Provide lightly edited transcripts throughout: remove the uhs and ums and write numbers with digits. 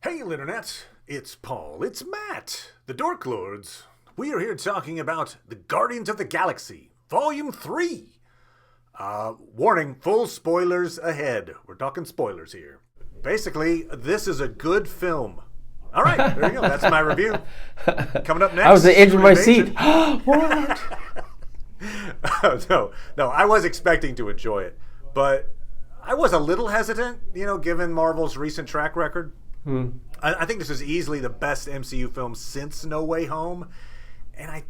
Hey, Litternet, it's Paul, it's Matt, the Dork Lords. We are here talking about the Guardians of the Galaxy, Volume 3. Warning, full spoilers ahead. We're talking spoilers here. Basically, this is a good film. All right, there you go. That's my review. Coming up next. I was at the edge of my seat. What? No, I was expecting to enjoy it, but I was a little hesitant, given Marvel's recent track record. I think this is easily the best MCU film since No Way Home, and I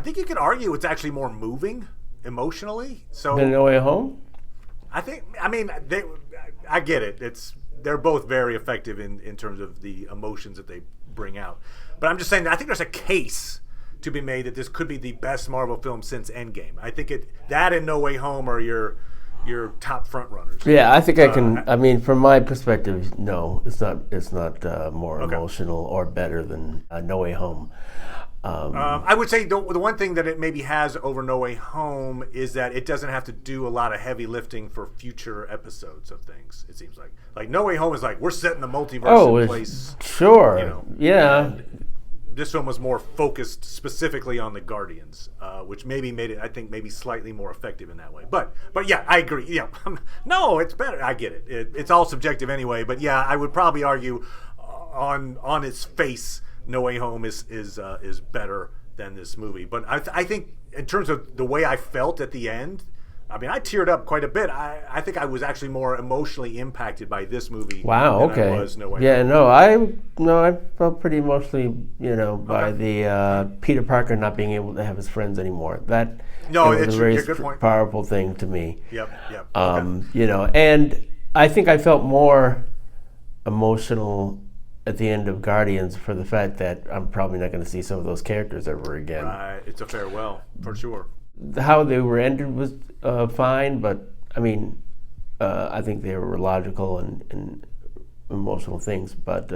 think you could argue it's actually more moving emotionally. So Than No Way Home? I get it. They're both very effective in terms of the emotions that they bring out. But I'm just saying that I think there's a case to be made that this could be the best Marvel film since Endgame. I think that and No Way Home are your top front runners. Yeah, I think I can. I mean, from my perspective, no, it's not. It's not more emotional or better than No Way Home. I would say the one thing that it maybe has over No Way Home is that it doesn't have to do a lot of heavy lifting for future episodes of things. It seems like No Way Home is like we're setting the multiverse in place. Sure. Yeah. This film was more focused specifically on the Guardians, which maybe made it, I think, maybe slightly more effective in that way. But yeah, I agree. Yeah, no, it's better. I get it. It's all subjective anyway. But yeah, I would probably argue on its face, No Way Home is better than this movie. But I think in terms of the way I felt at the end, I mean, I teared up quite a bit. I think I was actually more emotionally impacted by this movie. Wow. Than I was No Way Yeah. Home. I felt pretty emotionally, by the Peter Parker not being able to have his friends anymore. That was a very good point. powerful thing to me. Yep. And I think I felt more emotional at the end of Guardians for the fact that I'm probably not going to see some of those characters ever again. Right. It's a farewell for sure. How they were ended was fine, but I mean, I think they were logical and emotional things. But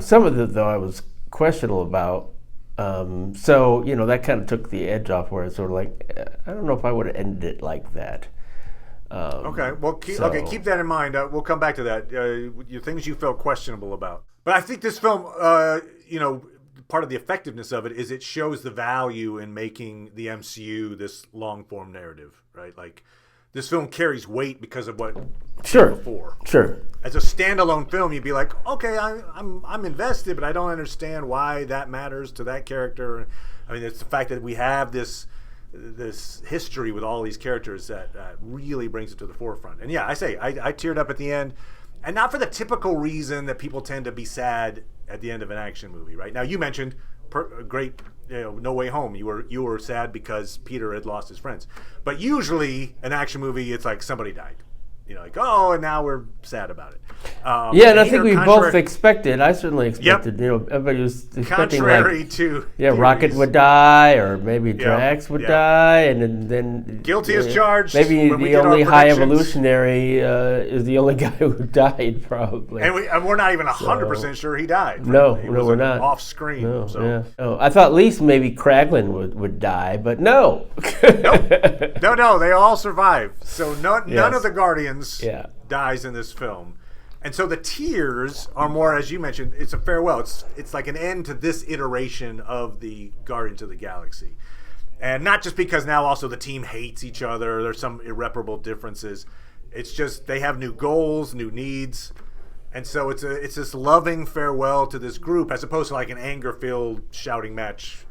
some of it, though, I was questionable about. So that kind of took the edge off. Where it's sort of like, I don't know if I would have ended it like that. Okay. Well, keep that in mind. We'll come back to that. Things you felt questionable about. But I think this film, part of the effectiveness of it is it shows the value in making the MCU this long-form narrative, right? Like, this film carries weight because of what came before. Sure. As a standalone film, you'd be like, okay, I'm invested, but I don't understand why that matters to that character. I mean, it's the fact that we have this history with all these characters that really brings it to the forefront. And yeah, I teared up at the end, and not for the typical reason that people tend to be sad at the end of an action movie, right? Now, you mentioned great, No Way Home. You were sad because Peter had lost his friends. But usually, an action movie, it's like somebody died. And now we're sad about it. And I think we both expected. I certainly expected. Yep. Everybody was expecting contrary to Rocket would die, or maybe Drax would die, and then guilty as charged. Maybe the only high evolutionary is the only guy who died, probably. And we're not even 100% sure he died. No, we're not. Off screen. No, I thought at least maybe Kraglin would die, but no. No, they all survived. So none of the Guardians dies in this film. And so the tears are more, as you mentioned, it's a farewell. It's like an end to this iteration of the Guardians of the Galaxy. And not just because now also the team hates each other, there's some irreparable differences. It's just they have new goals, new needs. And so it's this loving farewell to this group as opposed to like an anger-filled shouting match.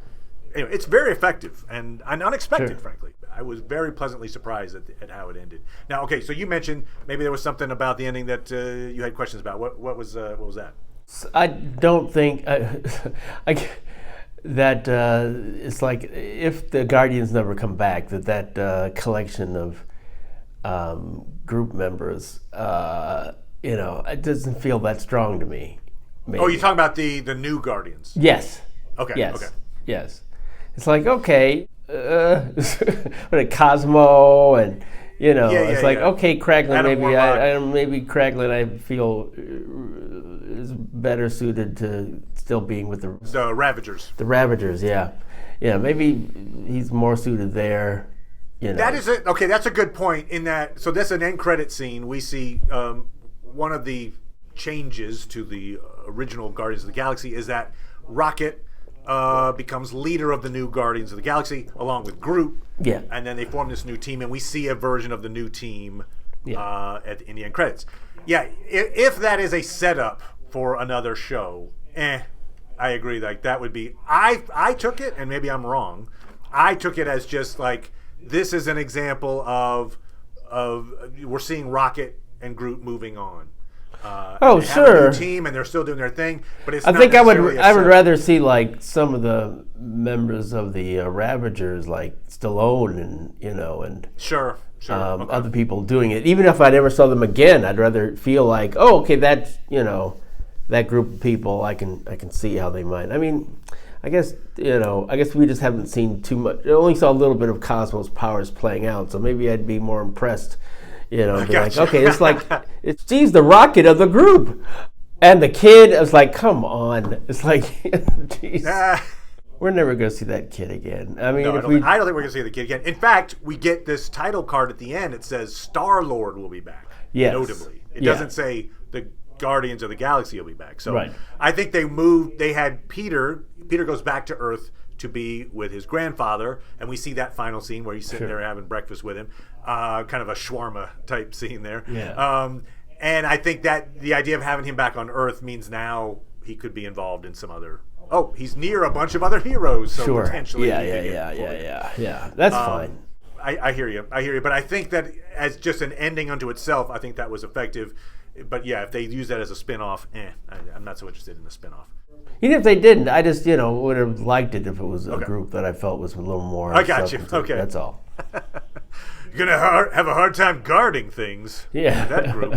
Anyway, it's very effective and unexpected, frankly. I was very pleasantly surprised at how it ended. Now, okay, so you mentioned maybe there was something about the ending that you had questions about. What was that? I don't think that it's like if the Guardians never come back, that collection of group members, it doesn't feel that strong to me. Maybe. Oh, you're talking about the new Guardians? Yes. Okay. Yes. Okay. Yes. It's like, okay, Cosmo and okay, Kraglin maybe Kraglin I feel is better suited to still being with the Ravagers. The Ravagers, yeah, maybe he's more suited there. That is it. Okay, that's a good point. In that, so that's an end credit scene. We see one of the changes to the original Guardians of the Galaxy is that Rocket becomes leader of the new Guardians of the Galaxy along with Groot. Yeah. And then they form this new team, and we see a version of the new team at the end credits. Yeah, if that is a setup for another show, I agree. Like that would be. I took it, and maybe I'm wrong. I took it as just like this is an example of we're seeing Rocket and Groot moving on. Oh, they sure. have a new team, and they're still doing their thing. But it's. I think I would rather see like some of the members of the Ravagers, like Stallone and sure. Okay. Other people doing it. Even if I never saw them again, I'd rather feel like, oh, okay, that's that group of people. I can see how they might. I mean, I guess we just haven't seen too much. I only saw a little bit of Cosmo's powers playing out, so maybe I'd be more impressed. Be like, okay, she's the Rocket of the group, and the kid. I was like, come on, it's like, jeez. We're never going to see that kid again. I mean, I don't think we're going to see the kid again. In fact, we get this title card at the end. It says Star-Lord will be back. Yes. Notably. It doesn't say the Guardians of the Galaxy will be back. So right. I think they had Peter. Peter goes back to Earth to be with his grandfather, and we see that final scene where he's sitting there having breakfast with him. Kind of a shawarma type scene there. Yeah. And I think that the idea of having him back on Earth means now he could be involved in some other... Oh, he's near a bunch of other heroes, so potentially... Yeah. That's fine. I hear you. But I think that as just an ending unto itself, I think that was effective. But yeah, if they use that as a spin-off, I'm not so interested in the spin-off. Even if they didn't, I just, would have liked it if it was a group that I felt was a little more... I got you. Okay. That's all. You're going to have a hard time guarding things. Yeah. That group.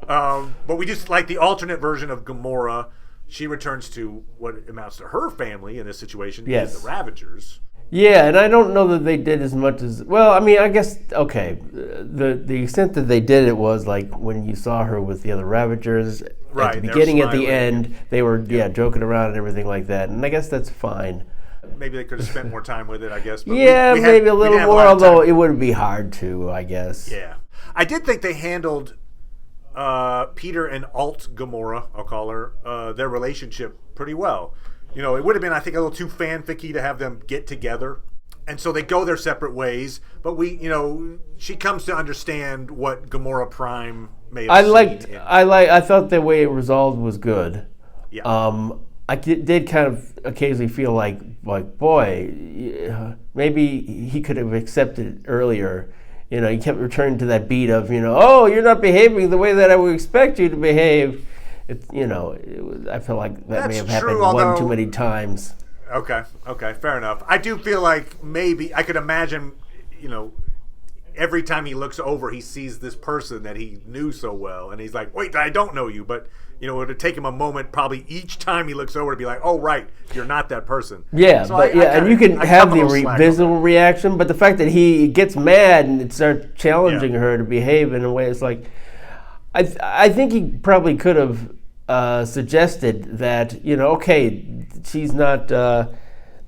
But we just like the alternate version of Gamora. She returns to what amounts to her family in this situation, the Ravagers. Yeah, and I don't know that they did as much as... Well, I mean, I guess, okay, the extent that they did it was like when you saw her with the other Ravagers at the beginning, at the end, they were, joking around and everything like that, and I guess that's fine. Maybe they could have spent more time with it, I guess. But maybe a little more, although it would be hard to, I guess. Yeah. I did think they handled... Peter and Alt Gamora, I'll call her, their relationship pretty well. It would have been, I think, a little too fanficky to have them get together. And so they go their separate ways. But she comes to understand what Gamora Prime may have I thought the way it resolved was good. Yeah. I did kind of occasionally feel like boy, maybe he could have accepted it earlier. He kept returning to that beat of, oh, you're not behaving the way that I would expect you to behave. I feel like that may have happened one too many times. Okay, fair enough. I do feel like maybe I could imagine, every time he looks over, he sees this person that he knew so well, and he's like, wait, I don't know you, but it would take him a moment probably each time he looks over to be like, oh, right, you're not that person. Yeah, so and you can have the visible reaction, but the fact that he gets mad and starts challenging her to behave in a way, it's like, I think he probably could have suggested that, okay, she's not the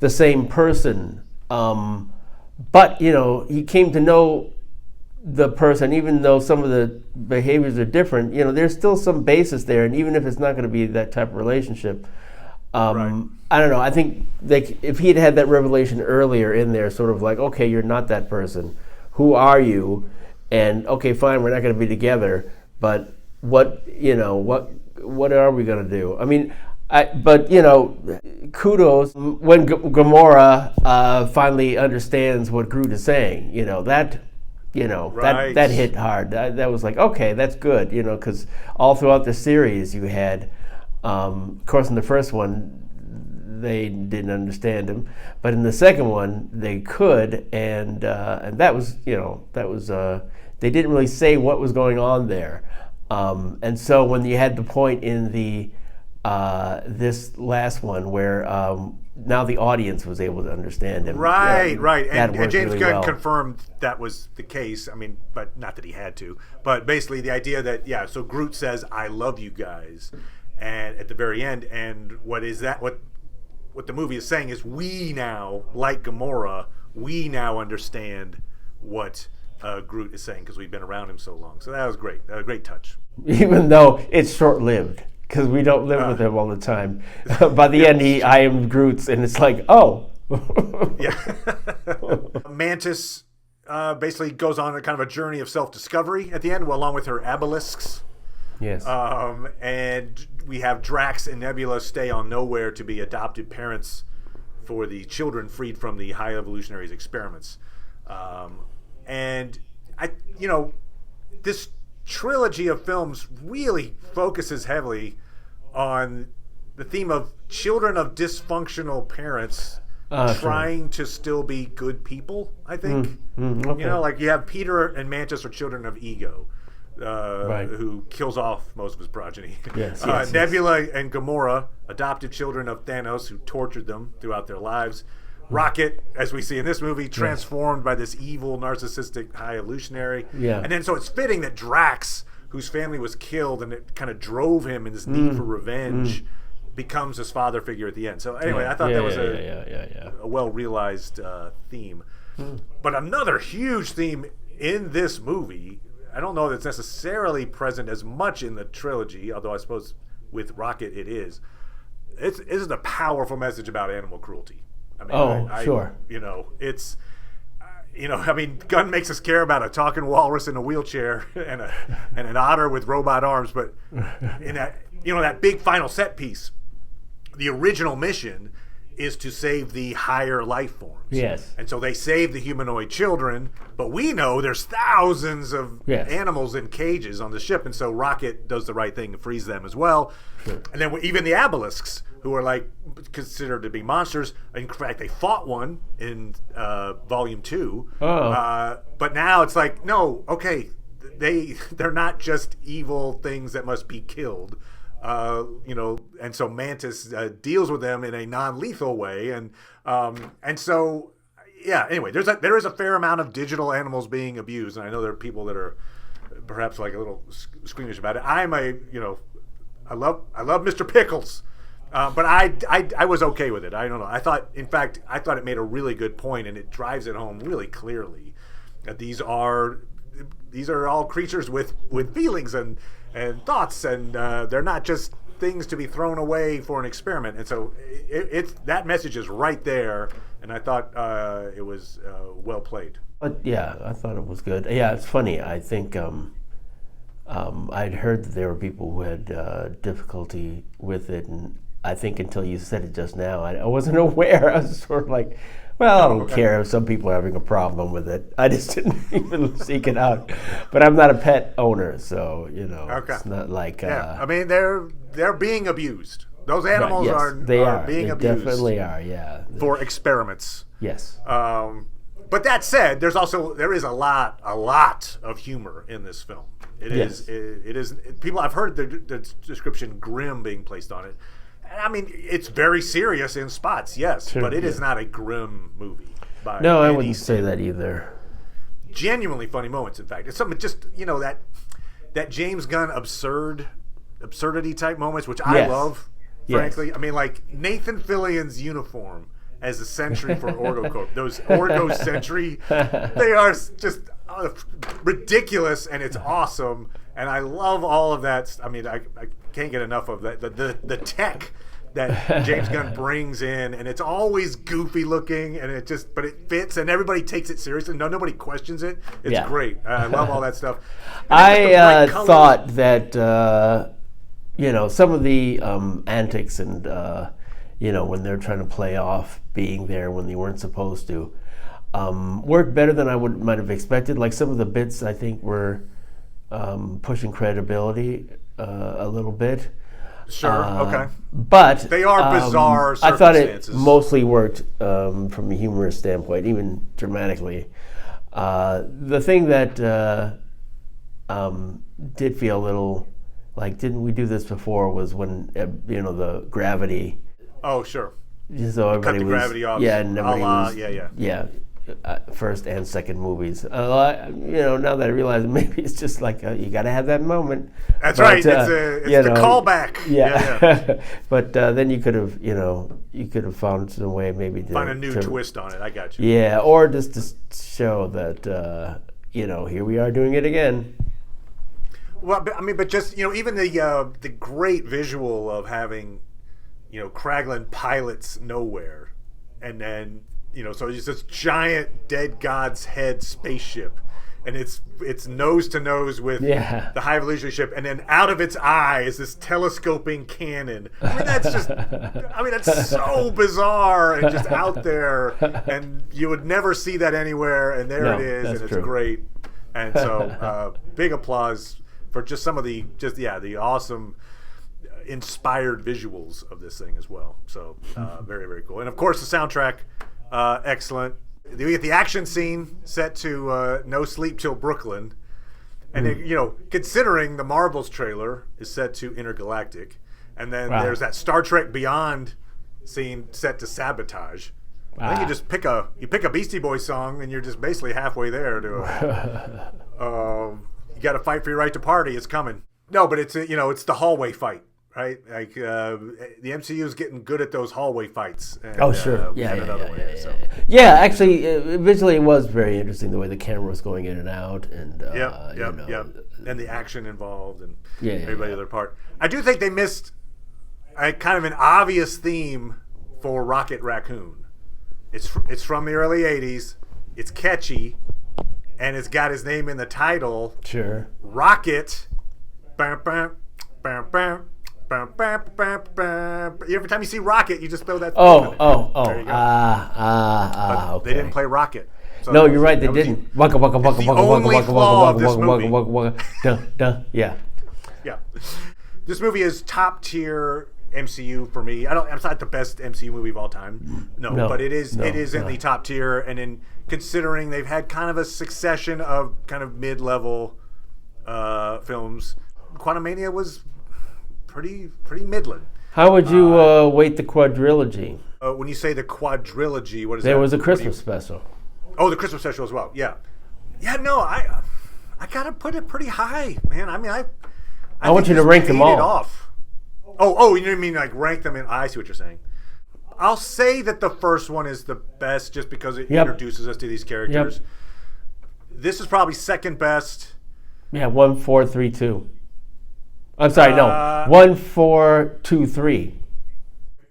same person, but, he came to know the person, even though some of the behaviors are different, there's still some basis there, and even if it's not going to be that type of relationship, I don't know. I think if he had that revelation earlier in there, sort of like, okay, you're not that person. Who are you? And okay, fine, we're not going to be together, but what are we going to do? I mean, kudos when Gamora finally understands what Groot is saying. That hit hard. That was like, okay, that's good. Because all throughout the series you had, of course, in the first one they didn't understand him, but in the second one they could, and that was they didn't really say what was going on there, and so when you had the point in the this last one where now the audience was able to understand him. Right. And James Gunn confirmed that was the case. I mean, but not that he had to. But basically the idea that, so Groot says, I love you guys. And at the very end, and what is that? What the movie is saying is we now, like Gamora, we now understand what Groot is saying because we've been around him so long. So that was great. That was a great touch. Even though it's short-lived, because we don't live with him all the time. By the end, I am Groot's, and it's like, oh. Yeah. Mantis basically goes on a kind of a journey of self-discovery at the end, along with her obelisks. Yes. And we have Drax and Nebula stay on Nowhere to be adopted parents for the children freed from the High Evolutionaries' experiments. And this trilogy of films really focuses heavily on the theme of children of dysfunctional parents trying to still be good people, I think. Okay. Like you have Peter and Mantis are children of ego, who kills off most of his progeny. Yes, Nebula and Gamora, adopted children of Thanos, who tortured them throughout their lives. Rocket, as we see in this movie, transformed by this evil, narcissistic high evolutionary. Yeah. And then so it's fitting that Drax, whose family was killed and it kind of drove him in this need for revenge, becomes his father figure at the end. So anyway, I thought that was a well-realized theme. But another huge theme in this movie, I don't know that it's necessarily present as much in the trilogy, although I suppose with Rocket it is. It is a powerful message about animal cruelty. I mean, sure. It's, Gunn makes us care about a talking walrus in a wheelchair and an otter with robot arms, but in that big final set piece, the original mission is to save the higher life forms. Yes. And so they save the humanoid children, but we know there's thousands of animals in cages on the ship, and so Rocket does the right thing and frees them as well. Sure. And then even the obelisks, who are considered to be monsters. In fact, they fought one in Volume 2. But now it's like, no, okay, they're not just evil things that must be killed. And so Mantis deals with them in a non-lethal way, and so anyway, there is a fair amount of digital animals being abused, and I know there are people that are perhaps a little squeamish about it. I love Mr. Pickles. But I was okay with it. I don't know. I thought it made a really good point, and it drives it home really clearly that these are all creatures with feelings and thoughts, and they're not just things to be thrown away for an experiment. And so that message is right there, and I thought it was well played. But yeah, I thought it was good. Yeah, it's funny. I think I'd heard that there were people who had difficulty with it, and I think until you said it just now, I wasn't aware. I was sort of like, well, I don't care if some people are having a problem with it. I just didn't even seek it out. But I'm not a pet owner, so, it's not like... they're being abused. Those animals are being abused. They definitely are, yeah. For experiments. Yes. But that said, there is a lot of humor in this film. It is people, I've heard the description grim being placed on it. I mean, it's very serious in spots, yes, sure, but it is not a grim movie. No, I wouldn't say that either. Genuinely funny moments, in fact. It's something just, that James Gunn absurdity type moments, which I love, frankly. Yes. I mean, like Nathan Fillion's uniform as a sentry for Orgo, those Orgo sentry, they are just ridiculous, and it's awesome. And I love all of that. I mean, I can't get enough of that. The tech that James Gunn brings in, and it's always goofy looking, and but it fits, and everybody takes it seriously. Nobody questions it. It's great. I love all that stuff. I thought that some of the antics and when they're trying to play off being there when they weren't supposed to worked better than I might have expected. Like some of the bits, I think were pushing credibility a little bit. Sure, okay. But they are bizarre circumstances. I thought it mostly worked from a humorous standpoint, even dramatically. The thing that did feel a little like, didn't we do this before, was when, the gravity. Oh, sure. So everybody cut the gravity off. Yeah, and everybody first and second movies. Now that I realize, maybe it's just like you got to have that moment. That's right. It's the callback. Yeah. But then you could have, found some way maybe to find a new twist on it. I got you. Yeah, or just to show that here we are doing it again. Well, but just even the great visual of having Kraglin pilots nowhere, and then so it's this giant dead god's head spaceship, and it's nose to nose with the High Evolutionary ship, and then out of its eye is this telescoping cannon. That's so bizarre and just out there, and you would never see that anywhere, and there it is, and it's great. And so big applause for just some of the awesome inspired visuals of this thing as well. So very, very cool. And of course the soundtrack, excellent. We get the action scene set to No Sleep Till Brooklyn. And considering the Marvels trailer is set to Intergalactic, and then there's that Star Trek Beyond scene set to Sabotage. I think you just pick a Beastie Boys song and you're just basically halfway there to you got to fight for your right to party. It's coming. No, but it's it's the hallway fight, right? Like the MCU is getting good at those hallway fights. And, sure. Yeah. Actually, visually it was very interesting the way the camera was going in and out, and and the action involved, and everybody other part. I do think they missed kind of an obvious theme for Rocket Raccoon. It's from the early '80s. It's catchy. And it's got his name in the title. Sure. Rocket. Every time you see Rocket, you just throw that. There you go. They didn't play Rocket. So no, you're right. They didn't. Waka waka waka waka waka waka waka waka. Yeah. Yeah. This movie is top tier MCU for me. It's not the best MCU movie of all time. No, but it is in the top tier, and in considering they've had kind of a succession of kind of mid-level films, Quantumania was pretty middling. How would you weight the quadrilogy? When you say the quadrilogy, what is that? There was a Christmas special. Oh, the Christmas special as well. Yeah. Yeah, no, I gotta put it pretty high, man. I mean, I want you to rank them all. Off. Oh, you mean like rank them in? I see what you're saying. I'll say that the first one is the best just because it introduces us to these characters. Yep. This is probably second best. Yeah, 1, 4, 3, 2. I'm sorry, no. 1, 4, 2, 3.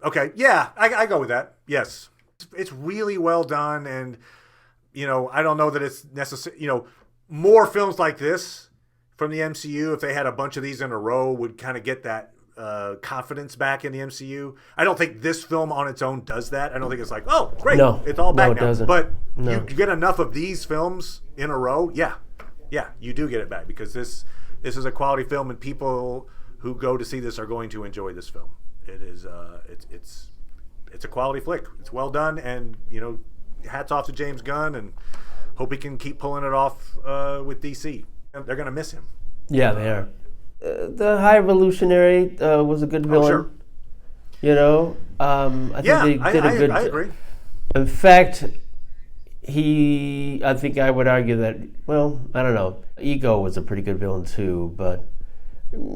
Okay, yeah, I go with that. Yes. It's really well done, and I don't know that it's necessary. More films like this from the MCU, if they had a bunch of these in a row, would kind of get that confidence back in the MCU. I don't think this film on its own does that. I don't think it's like, oh, great, it's all back now. Doesn't. But you get enough of these films in a row, yeah, you do get it back because this is a quality film, and people who go to see this are going to enjoy this film. It is, it's a quality flick. It's well done, and hats off to James Gunn, and hope he can keep pulling it off with DC. They're going to miss him. Yeah, they are. The High Evolutionary was a good villain. Sure. I think they did a good. I agree. In fact, I think I would argue that. Well, I don't know. Ego was a pretty good villain too, but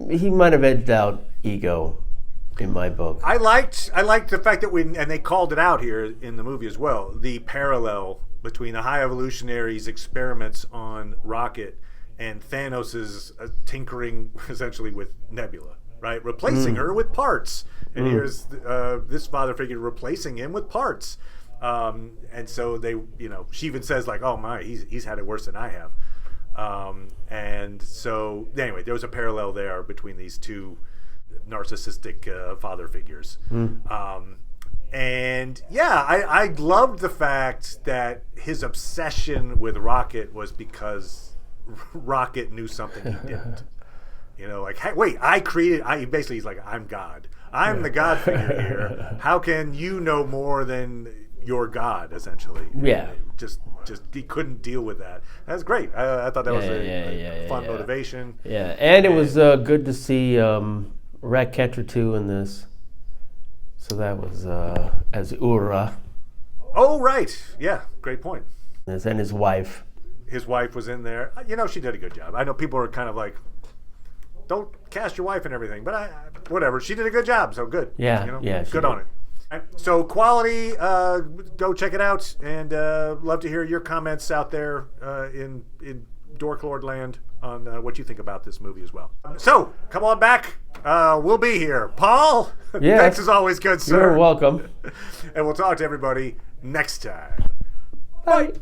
he might have edged out Ego in my book. I liked the fact that and they called it out here in the movie as well, the parallel between the High Evolutionary's experiments on Rocket and Thanos' tinkering essentially with Nebula, right? Replacing her with parts. And here's this father figure replacing him with parts. And so they, she even says like, oh my, he's had it worse than I have. And so anyway, there was a parallel there between these two narcissistic father figures. And yeah, I loved the fact that his obsession with Rocket was because Rocket knew something he didn't. Like, hey, wait, basically he's like, I'm God. I'm the God figure here. How can you know more than your God, essentially? Yeah. Just he couldn't deal with that. That's great. I thought that was a fun motivation. Yeah, and it was good to see Ratcatcher 2 in this. So that was as Ura. Oh, right. Yeah, great point. And his wife. His wife was in there. She did a good job. I know people are kind of like, don't cast your wife and everything, but whatever. She did a good job, so good. Yeah, good on it. Right, so Quality, go check it out, and love to hear your comments out there in Dork Lord Land on what you think about this movie as well. So, come on back. We'll be here. Paul, yes. Thanks as always, good sir. You're welcome. And we'll talk to everybody next time. Bye.